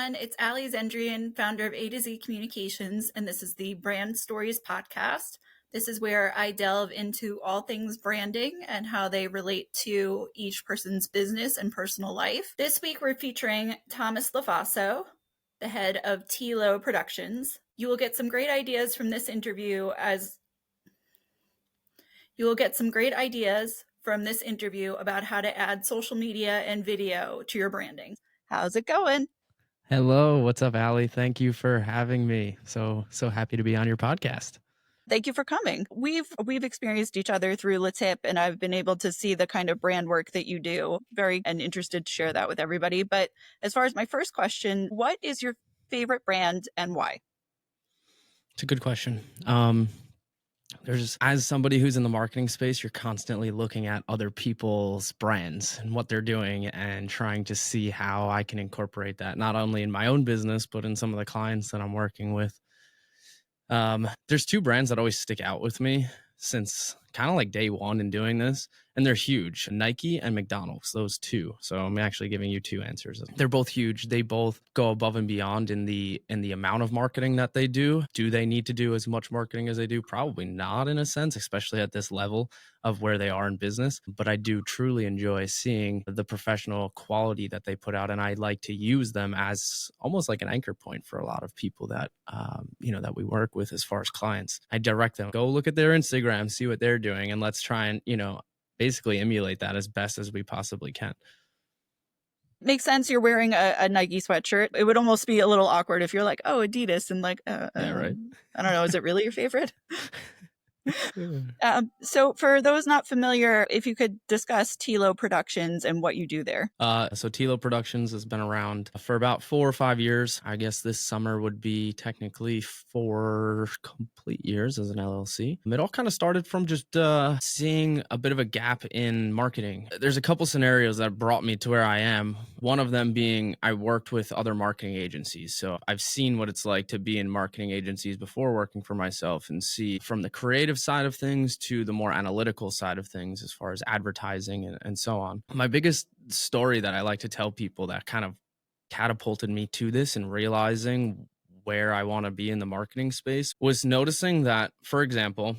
everyone. It's Allie Zendrian, founder of A to Z Communications, and this is the Brand Stories podcast. This is where I delve into all things branding and how they relate to each person's business and personal life. This week, we're featuring Thomas LoFaso, the head of T-Lo Productions. You will get some great ideas from this interview about how to add social media and video to your branding. How's it going? Hello, what's up, Allie? Thank you for having me. So happy to be on your podcast. Thank you for coming. We've experienced each other through LaTip, and I've been able to see the kind of brand work that you do. Very and interested to share that with everybody. But as far as my first question, what is your favorite brand and why? It's a good question. As somebody who's in the marketing space, you're constantly looking at other people's brands and what they're doing and trying to see how I can incorporate that, not only in my own business, but in some of the clients that I'm working with. There's two brands that always stick out with me since kind of like day one in doing this, and they're huge: Nike and McDonald's, those two. So I'm actually giving you two answers. They're both huge. They both go above and beyond in the amount of marketing that they do. Do they need to do as much marketing as they do? Probably not, in a sense, especially at this level of where they are in business. But I do truly enjoy seeing the professional quality that they put out, and I like to use them as almost like an anchor point for a lot of people that that we work with as far as clients. I direct them, go look at their Instagram, see what they're doing, and let's try and basically emulate that as best as we possibly can. Makes sense. You're wearing a Nike sweatshirt. It would almost be a little awkward if you're like, oh, Adidas, and like, yeah, right. I don't know. Is it really your favorite? So for those not familiar, if you could discuss T-Lo Productions and what you do there. So T-Lo Productions has been around for about 4 or 5 years. I guess this summer would be technically 4 complete years as an LLC. It all kind of started from just seeing a bit of a gap in marketing. There's a couple scenarios that brought me to where I am. One of them being I worked with other marketing agencies. So I've seen what it's like to be in marketing agencies before working for myself and see from the creative side of things to the more analytical side of things as far as advertising and so on. My biggest story that I like to tell people that kind of catapulted me to this and realizing where I want to be in the marketing space was noticing that, for example,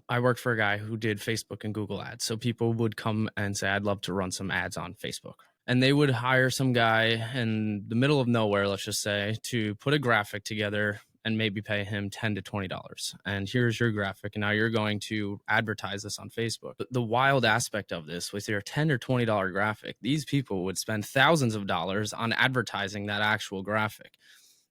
I worked for a guy who did Facebook and Google ads. So people would come and say, I'd love to run some ads on Facebook. And they would hire some guy in the middle of nowhere, let's just say, to put a graphic together and maybe pay him $10 to $20. And here's your graphic. And now you're going to advertise this on Facebook. But the wild aspect of this with your $10 or $20 graphic, these people would spend thousands of dollars on advertising that actual graphic.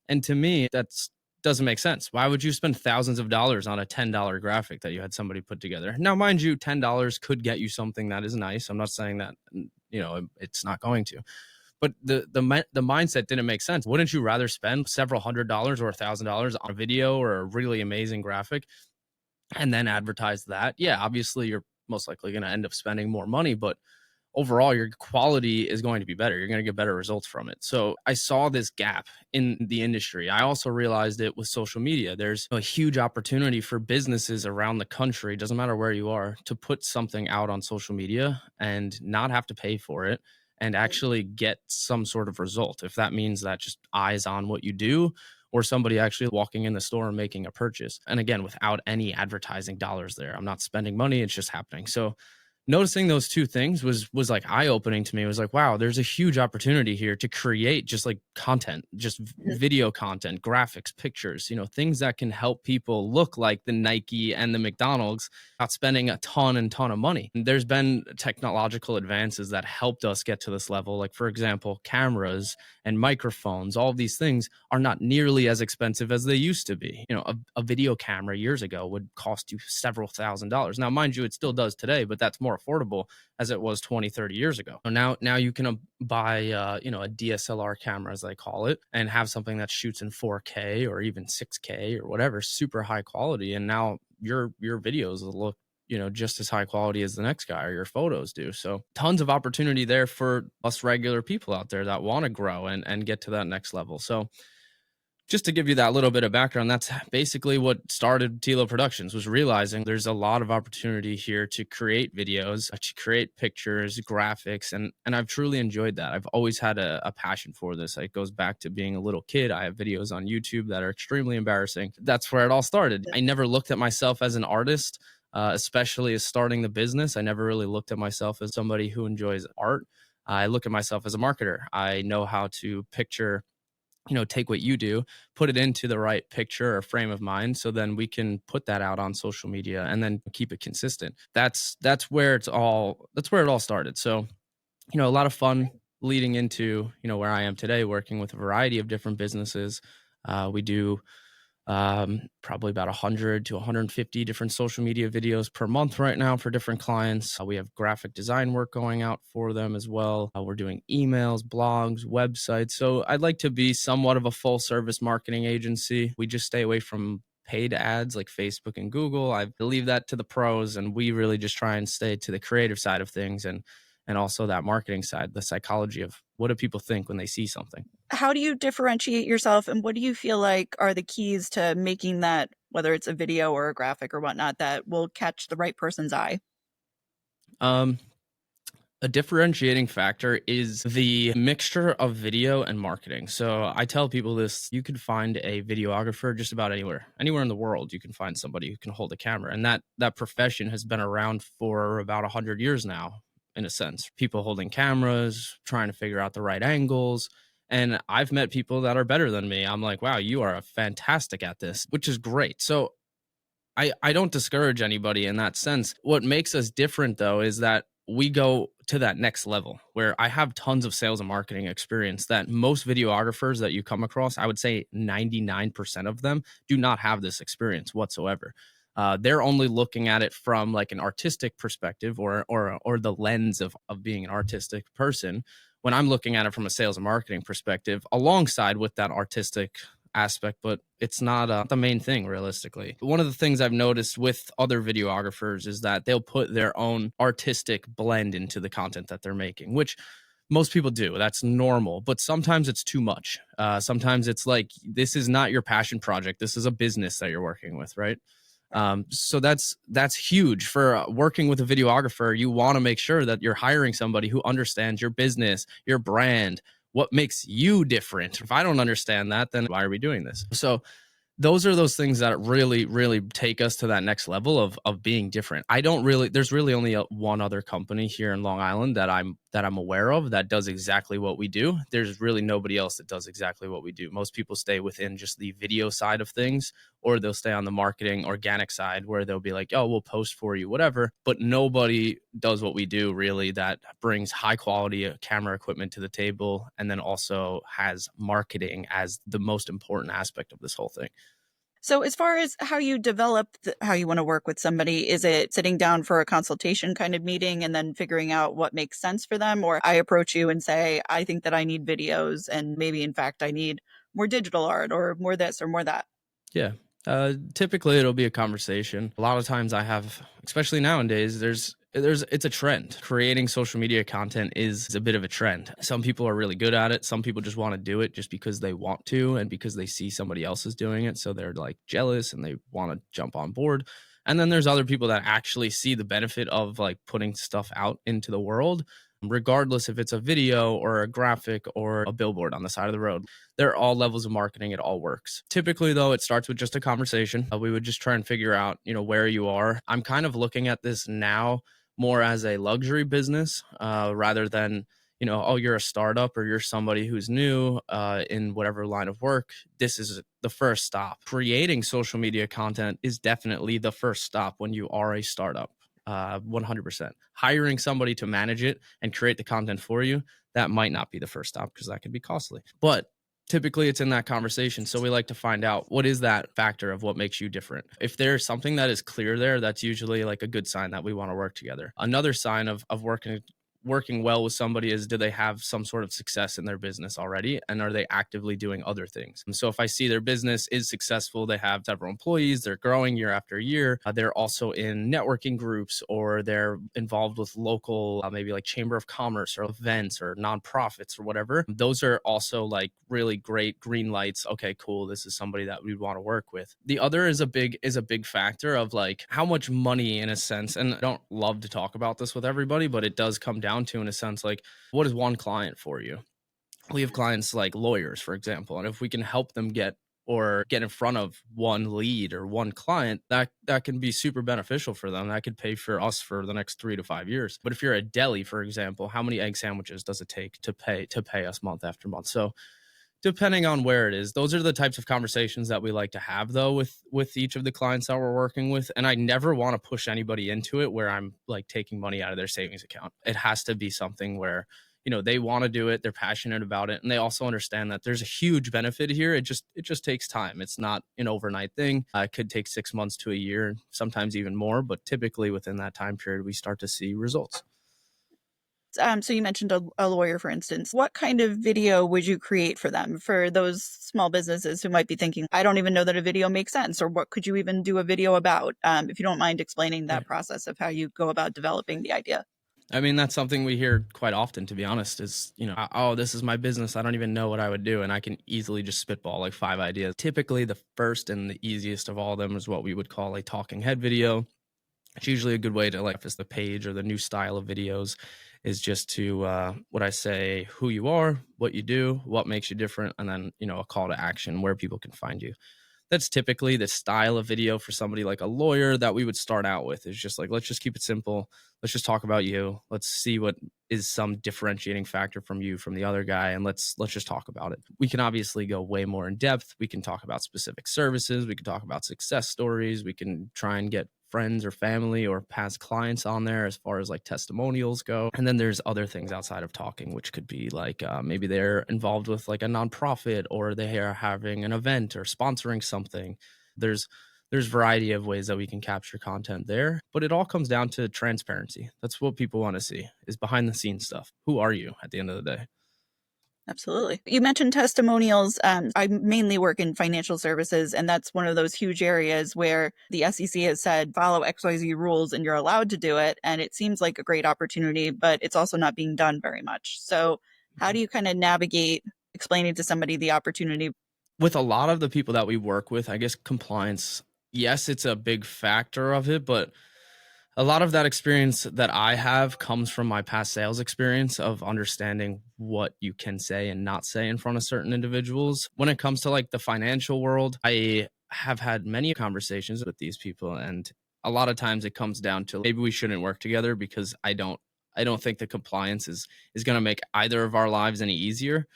And to me, that's doesn't make sense. Why would you spend thousands of dollars on a $10 graphic that you had somebody put together? Now, mind you, $10 could get you something that is nice. I'm not saying that, it's not going to. But the mindset didn't make sense. Wouldn't you rather spend several $100s or $1,000 on a video or a really amazing graphic and then advertise that? Yeah, obviously you're most likely going to end up spending more money, but overall your quality is going to be better. You're going to get better results from it. So I saw this gap in the industry. I also realized it with social media. There's a huge opportunity for businesses around the country, doesn't matter where you are, to put something out on social media and not have to pay for it and actually get some sort of result. If that means that just eyes on what you do or somebody actually walking in the store and making a purchase. And again, without any advertising dollars there, I'm not spending money. It's just happening. So noticing those two things was like eye-opening to me. It was like, wow, there's a huge opportunity here to create just like content, just video content, graphics, pictures, things that can help people look like the Nike and the McDonald's, not spending a ton of money. And there's been technological advances that helped us get to this level. Like, for example, cameras and microphones, all of these things are not nearly as expensive as they used to be. A video camera years ago would cost you several $1,000s. Now, mind you, it still does today, but that's more affordable as it was 20, 30 years ago. So now you can buy a DSLR camera, as they call it, and have something that shoots in 4K or even 6K or whatever, super high quality. And now your videos will look just as high quality as the next guy, or your photos do. So tons of opportunity there for us regular people out there that want to grow and get to that next level. So Just to give you that little bit of background, that's basically what started Tilo Productions, was realizing there's a lot of opportunity here to create videos, to create pictures, graphics, and I've truly enjoyed that. I've always had a passion for this. It goes back to being a little kid. I have videos on YouTube that are extremely embarrassing. That's where it all started. I never looked at myself as an artist, especially as starting the business. I never really looked at myself as somebody who enjoys art. I look at myself as a marketer. I know how to picture, take what you do, put it into the right picture or frame of mind, so then we can put that out on social media and then keep it consistent. That's where it all started. So, a lot of fun leading into, where I am today, working with a variety of different businesses. We do probably about 100 to 150 different social media videos per month right now for different clients. We have graphic design work going out for them as well. We're doing emails, blogs, websites. So I'd like to be somewhat of a full service marketing agency. We just stay away from paid ads like Facebook and Google. I leave that to the pros, and we really just try and stay to the creative side of things, and also that marketing side, the psychology of what do people think when they see something. How do you differentiate yourself, and what do you feel like are the keys to making that, whether it's a video or a graphic or whatnot, that will catch the right person's eye? Um, a differentiating factor is the mixture of video and marketing. So I tell people this: you could find a videographer just about anywhere in the world. You can find somebody who can hold a camera, and that profession has been around for about 100 years now, in a sense. People holding cameras, trying to figure out the right angles. And I've met people that are better than me. I'm like, wow, you are fantastic at this, which is great. So I don't discourage anybody in that sense. What makes us different, though, is that we go to that next level where I have tons of sales and marketing experience that most videographers that you come across, I would say 99% of them do not have this experience whatsoever. They're only looking at it from like an artistic perspective, or the lens of being an artistic person, when I'm looking at it from a sales and marketing perspective alongside with that artistic aspect, but it's not the main thing realistically. One of the things I've noticed with other videographers is that they'll put their own artistic blend into the content that they're making, which most people do. That's normal, but sometimes it's too much. Sometimes it's like, this is not your passion project. This is a business that you're working with, right? So that's huge for working with a videographer. You want to make sure that you're hiring somebody who understands your business, your brand, what makes you different. If I don't understand that, then why are we doing this? So those are those things that really, really take us to that next level of being different. There's really only one other company here in Long Island that I'm aware of that does exactly what we do. There's really nobody else that does exactly what we do. Most people stay within just the video side of things, or they'll stay on the marketing organic side where they'll be like, oh, we'll post for you, whatever. But nobody does what we do really, that brings high quality camera equipment to the table and then also has marketing as the most important aspect of this whole thing. So, as far as how you develop how you want to work with somebody, is it sitting down for a consultation kind of meeting and then figuring out what makes sense for them? Or I approach you and say, I think that I need videos, and maybe in fact I need more digital art or more this or more that? Yeah. Typically it'll be a conversation. A lot of times I have, especially nowadays, it's a trend. Creating social media content is a bit of a trend. Some people are really good at it. Some people just want to do it just because they want to and because they see somebody else is doing it. So they're like jealous and they want to jump on board. And then there's other people that actually see the benefit of like putting stuff out into the world, regardless if it's a video or a graphic or a billboard on the side of the road. They're all levels of marketing. It all works. Typically, though, it starts with just a conversation. We would just try and figure out, where you are. I'm kind of looking at this now more as a luxury business, rather than, oh, you're a startup or you're somebody who's new in whatever line of work. This is the first stop. Creating social media content is definitely the first stop when you are a startup. 100%. Hiring somebody to manage it and create the content for you, that might not be the first stop because that could be costly. But typically it's in that conversation. So we like to find out, what is that factor of what makes you different? If there's something that is clear there, that's usually like a good sign that we want to work together. Another sign of working working well with somebody is, do they have some sort of success in their business already? And are they actively doing other things? And so if I see their business is successful, they have several employees, they're growing year after year, they're also in networking groups, or they're involved with local, maybe like chamber of commerce or events or nonprofits or whatever. Those are also like really great green lights. Okay, cool. This is somebody that we'd want to work with. The other is a big factor of like how much money, in a sense, and I don't love to talk about this with everybody, but it does come down to, in a sense, like, what is one client for you? We have clients like lawyers, for example, and if we can help them get in front of one lead or one client, that can be super beneficial for them. That could pay for us for the next 3 to 5 years. But if you're a deli, for example, how many egg sandwiches does it take to pay us month after month? So depending on where it is, those are the types of conversations that we like to have, though, with each of the clients that we're working with. And I never want to push anybody into it where I'm like taking money out of their savings account. It has to be something where, they want to do it, they're passionate about it, and they also understand that there's a huge benefit here. It just takes time. It's not an overnight thing. It could take 6 months to a year, sometimes even more, but typically within that time period, we start to see results. So you mentioned a lawyer, for instance. What kind of video would you create for them, for those small businesses who might be thinking, I don't even know that a video makes sense, or what could you even do a video about? If you don't mind explaining that process of how you go about developing the idea. I mean, that's something we hear quite often, to be honest, is, oh, this is my business. I don't even know what I would do. And I can easily just spitball like 5 ideas. Typically, the first and the easiest of all of them is what we would call a talking head video. It's usually a good way to like, the page or the new style of videos is just to, what I say, who you are, what you do, what makes you different, and then, a call to action where people can find you. That's typically the style of video for somebody like a lawyer that we would start out with, is just like, let's just keep it simple. Let's just talk about you. Let's see what is some differentiating factor from you, from the other guy. And let's just talk about it. We can obviously go way more in depth. We can talk about specific services. We can talk about success stories. We can try and get friends or family or past clients on there as far as like testimonials go. And then there's other things outside of talking, which could be like maybe they're involved with like a nonprofit, or they are having an event or sponsoring something. There's variety of ways that we can capture content there, but it all comes down to transparency. That's what people want to see, is behind the scenes stuff. Who are you at the end of the day? Absolutely. You mentioned testimonials. I mainly work in financial services, and that's one of those huge areas where the SEC has said, follow XYZ rules and you're allowed to do it. And it seems like a great opportunity, but it's also not being done very much. So how do you kind of navigate explaining to somebody the opportunity? With a lot of the people that we work with, I guess compliance, yes, it's a big factor of it, but a lot of that experience that I have comes from my past sales experience of understanding what you can say and not say in front of certain individuals. When it comes to like the financial world, I have had many conversations with these people, and a lot of times it comes down to maybe we shouldn't work together, because I don't think the compliance is going to make either of our lives any easier.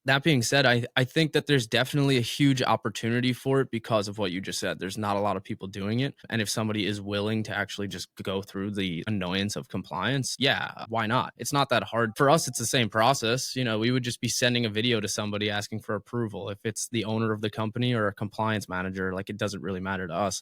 That being said, I think that there's definitely a huge opportunity for it because of what you just said. There's not a lot of people doing it. And if somebody is willing to actually just go through the annoyance of compliance, yeah, why not? It's not that hard. For us, it's the same process. We would just be sending a video to somebody asking for approval. If it's the owner of the company or a compliance manager, like, it doesn't really matter to us.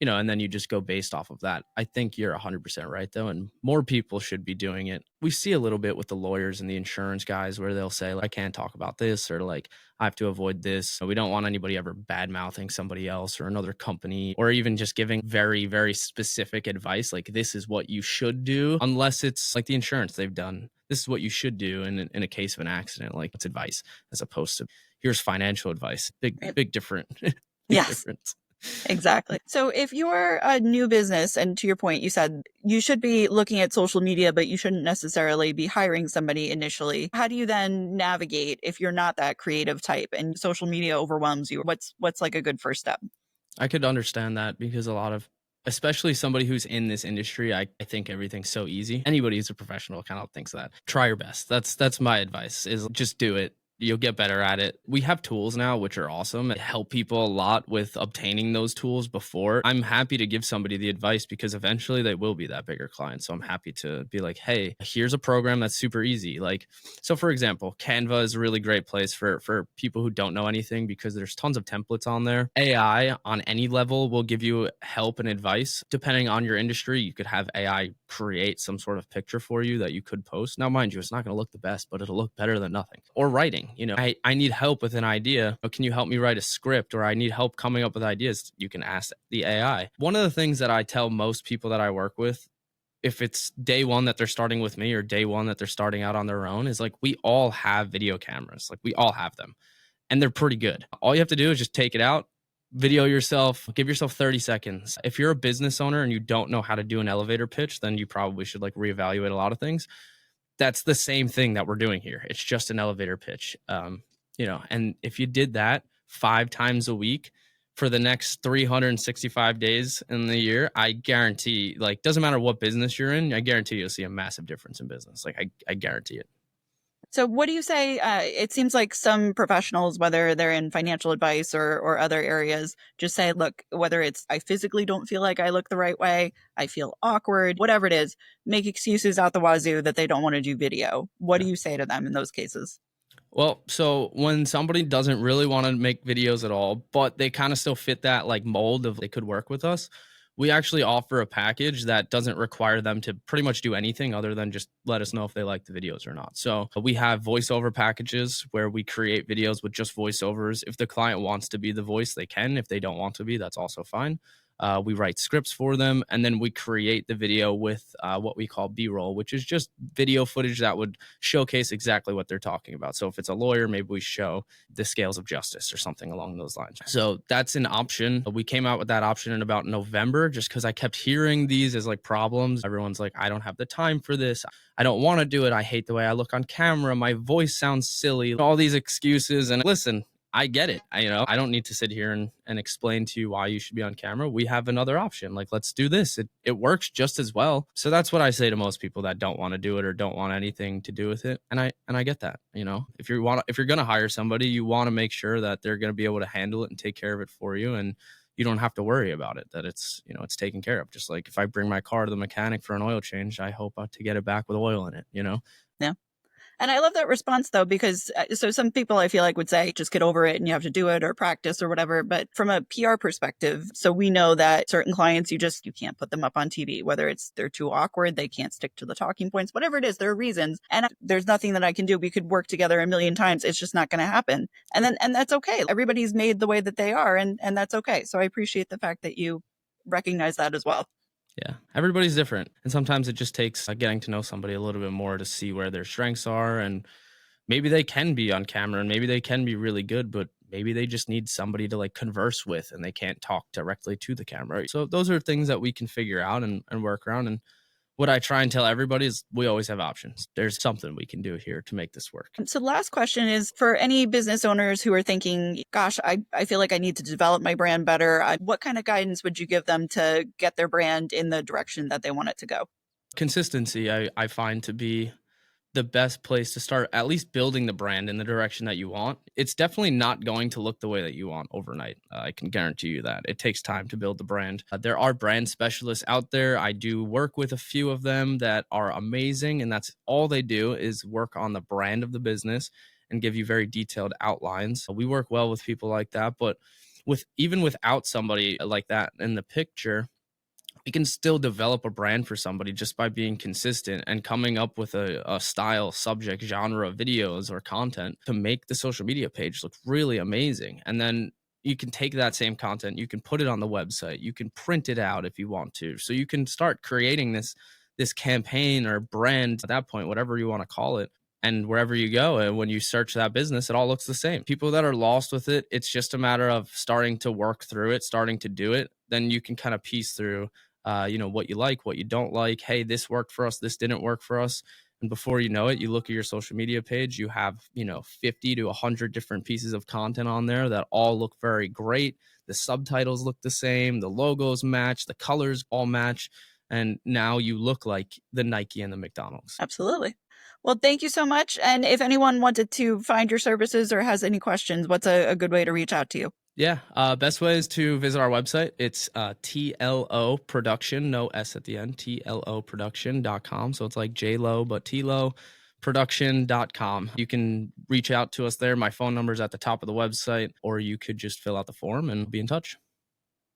And then you just go based off of that. I think you're 100% right, though, and more people should be doing it. We see a little bit with the lawyers and the insurance guys where they'll say, I can't talk about this, or like, I have to avoid this. We don't want anybody ever bad mouthing somebody else or another company, or even just giving very, very specific advice, like, this is what you should do, unless it's like the insurance they've done. This is what you should do in a case of an accident. Like, it's advice as opposed to here's financial advice. Big different. Yes. Difference. Exactly. So if you're a new business, and to your point, you said you should be looking at social media, but you shouldn't necessarily be hiring somebody initially. How do you then navigate if you're not that creative type and social media overwhelms you? What's like a good first step? I could understand that, because especially somebody who's in this industry, I think everything's so easy. Anybody who's a professional kind of thinks that. Try your best. That's my advice, is just do it. You'll get better at it. We have tools now, which are awesome. It help people a lot with obtaining those tools before. I'm happy to give somebody the advice, because eventually they will be that bigger client. So I'm happy to be like, hey, here's a program that's super easy. Like, so for example, Canva is a really great place for people who don't know anything, because there's tons of templates on there. AI on any level will give you help and advice. Depending on your industry, you could have AI create some sort of picture for you that you could post. Now, mind you, it's not going to look the best, but it'll look better than nothing. Or writing, I need help with an idea. Can you help me write a script? Or I need help coming up with ideas. You can ask the AI. One of the things that I tell most people that I work with, if it's day one that they're starting with me or day one that they're starting out on their own, is like, we all have video cameras. Like, we all have them and they're pretty good. All you have to do is just take it out, video yourself, give yourself 30 seconds. If you're a business owner and you don't know how to do an elevator pitch, then you probably should like reevaluate a lot of things. That's the same thing that we're doing here. It's just an elevator pitch. And if you did that 5 times a week for the next 365 days in the year, I guarantee, like, doesn't matter what business you're in, I guarantee you'll see a massive difference in business. Like, I guarantee it. So what do you say? It seems like some professionals, whether they're in financial advice or other areas, just say, look, whether it's I physically don't feel like I look the right way, I feel awkward, whatever it is, make excuses out the wazoo that they don't want to do video. What do you say to them in those cases? Well, so when somebody doesn't really want to make videos at all, but they kind of still fit that like mold of they could work with us, we actually offer a package that doesn't require them to pretty much do anything other than just let us know if they like the videos or not. So we have voiceover packages where we create videos with just voiceovers. If the client wants to be the voice, they can. If they don't want to be, that's also fine. We write scripts for them, and then we create the video with what we call B-roll, which is just video footage that would showcase exactly what they're talking about. So if it's a lawyer, maybe we show the scales of justice or something along those lines. So that's an option. We came out with that option in about November just because I kept hearing these as like problems. Everyone's like, I don't have the time for this. I don't want to do it. I hate the way I look on camera. My voice sounds silly. All these excuses. And listen, I get it. I don't need to sit here and explain to you why you should be on camera. We have another option. Like, let's do this. It works just as well. So that's what I say to most people that don't want to do it or don't want anything to do with it. And I get that. If you're going to hire somebody, you want to make sure that they're going to be able to handle it and take care of it for you. And you don't have to worry about it, that it's taken care of. Just like if I bring my car to the mechanic for an oil change, I hope to get it back with oil in it, Yeah. And I love that response, though, because so some people I feel like would say, just get over it and you have to do it or practice or whatever. But from a PR perspective, so we know that certain clients, you can't put them up on TV, whether it's they're too awkward, they can't stick to the talking points, whatever it is, there are reasons. And there's nothing that I can do. We could work together a million times. It's just not going to happen. And that's okay. Everybody's made the way that they are. And that's okay. So I appreciate the fact that you recognize that as well. Yeah, everybody's different. And sometimes it just takes getting to know somebody a little bit more to see where their strengths are. And maybe they can be on camera and maybe they can be really good, but maybe they just need somebody to like converse with and they can't talk directly to the camera. So those are things that we can figure out and work around. And what I try and tell everybody is we always have options. There's something we can do here to make this work. So the last question is for any business owners who are thinking, gosh, I feel like I need to develop my brand better. What kind of guidance would you give them to get their brand in the direction that they want it to go? Consistency, I find to be the best place to start, at least building the brand in the direction that you want. It's definitely not going to look the way that you want overnight. I can guarantee you that. It takes time to build the brand. There are brand specialists out there. I do work with a few of them that are amazing, and that's all they do is work on the brand of the business and give you very detailed outlines. We work well with people like that, but even without somebody like that in the picture, we can still develop a brand for somebody just by being consistent and coming up with a style, subject, genre of videos or content to make the social media page look really amazing. And then you can take that same content, you can put it on the website, you can print it out if you want to. So you can start creating this campaign or brand at that point, whatever you want to call it. And wherever you go, and when you search that business, it all looks the same. People that are lost with it, it's just a matter of starting to work through it, starting to do it. Then you can kind of piece through what you like, what you don't like. Hey, this worked for us, this didn't work for us. And before you know it, you look at your social media page, you have, 50 to 100 different pieces of content on there that all look very great. The subtitles look the same, the logos match, the colors all match. And now you look like the Nike and the McDonald's. Absolutely. Well, thank you so much. And if anyone wanted to find your services or has any questions, what's a good way to reach out to you? Yeah, best way is to visit our website. It's TLO Production, no S at the end, TLOproduction.com. So it's like J-Lo, but TLO Production.com. You can reach out to us there. My phone number is at the top of the website, or you could just fill out the form and be in touch.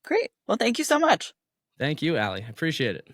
Great. Well, thank you so much. Thank you, Allie. I appreciate it.